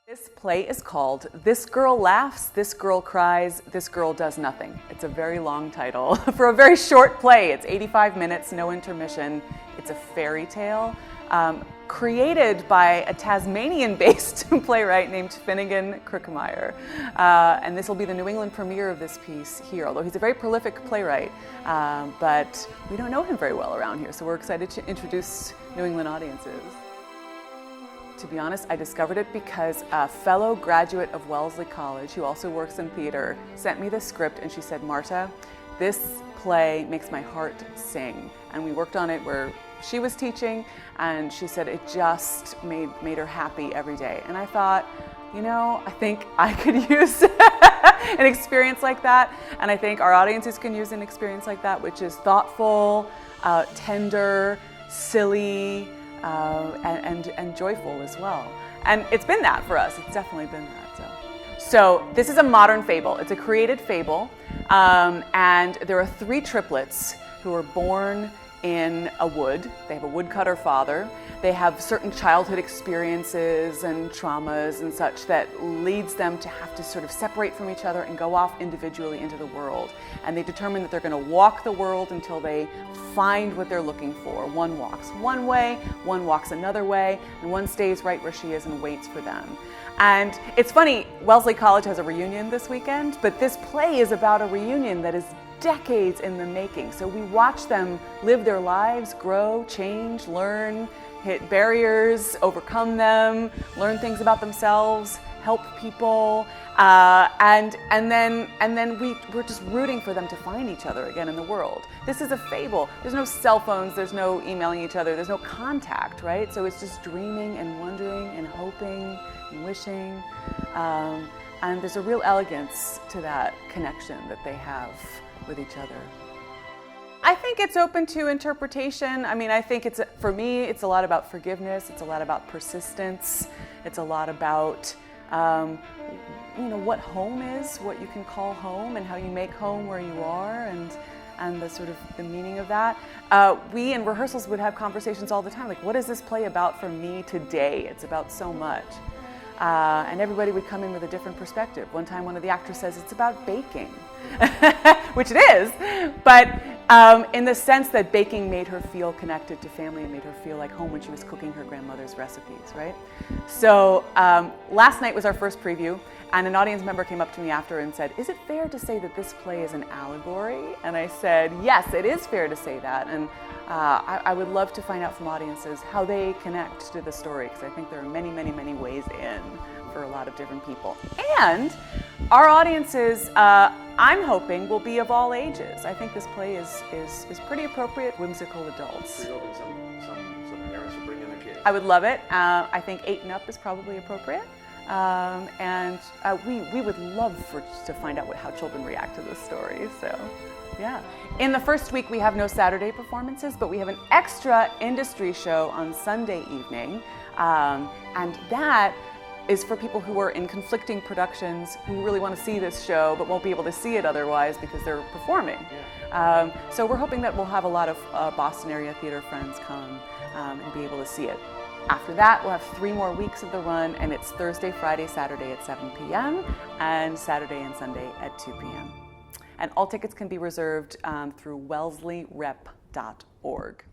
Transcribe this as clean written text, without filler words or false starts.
This play is called This Girl Laughs, This Girl Cries, This Girl Does Nothing. It's a very long title for a very short play. It's 85 minutes, no intermission. It's a fairy tale created by a Tasmanian-based playwright named Finnegan Crookmeyer. And this will be the New England premiere of this piece here, although he's a very prolific playwright, but we don't know him very well around here, so we're excited to introduce New England audiences. To be honest, I discovered it because a fellow graduate of Wellesley College, who also works in theater, sent me the script and she said, Marta, this play makes my heart sing. And we worked on it where she was teaching, and she said it just made her happy every day. And I thought, you know, I think I could use an experience like that, and I think our audiences can use an experience like that, which is thoughtful, tender, silly, and joyful as well. And it's been that for us. It's definitely been that. So this is a modern fable. It's a created fable, and there are 3 triplets who are born in a wood. They have a woodcutter father. They have certain childhood experiences and traumas and such that leads them to have to sort of separate from each other and go off individually into the world. And they determine that they're going to walk the world until they find what they're looking for. One walks one way, one walks another way, and one stays right where she is and waits for them. And it's funny, Wellesley College has a reunion this weekend, but this play is about a reunion that is decades in the making. So we watch them live their lives, grow, change, learn, hit barriers, overcome them, learn things about themselves, help people, and then we're just rooting for them to find each other again in the world. This is a fable. There's no cell phones, there's no emailing each other, there's no contact, right? So it's just dreaming and wondering and hoping and wishing, and there's a real elegance to that connection that they have with each other. I think it's open to interpretation. I mean, I think for me, it's a lot about forgiveness. It's a lot about persistence. It's a lot about, what home is, what you can call home, and how you make home where you are, and the sort of the meaning of that. We in rehearsals would have conversations all the time, like, what is this play about for me today? It's about so much. And everybody would come in with a different perspective. One time one of the actors says it's about baking, which it is, but in the sense that baking made her feel connected to family and made her feel like home when she was cooking her grandmother's recipes, right? So last night was our first preview, and an audience member came up to me after and said, is it fair to say that this play is an allegory? And I said, yes, it is fair to say that. And I would love to find out from audiences how they connect to the story, because I think there are many, many, many ways in for a lot of different people. And our audiences, I'm hoping, will be of all ages. I think this play is pretty appropriate, whimsical adults. So you're hoping some parents will bring in their kids? I would love it. I think 8 and up is probably appropriate. And we would love to find out how children react to this story. So, yeah. In the first week, we have no Saturday performances, but we have an extra industry show on Sunday evening, and that is for people who are in conflicting productions who really want to see this show but won't be able to see it otherwise because they're performing. Yeah. So we're hoping that we'll have a lot of Boston area theater friends come and be able to see it. After that, we'll have 3 more weeks of the run, and it's Thursday, Friday, Saturday at 7 p.m. and Saturday and Sunday at 2 p.m. And all tickets can be reserved through wellesleyrep.org.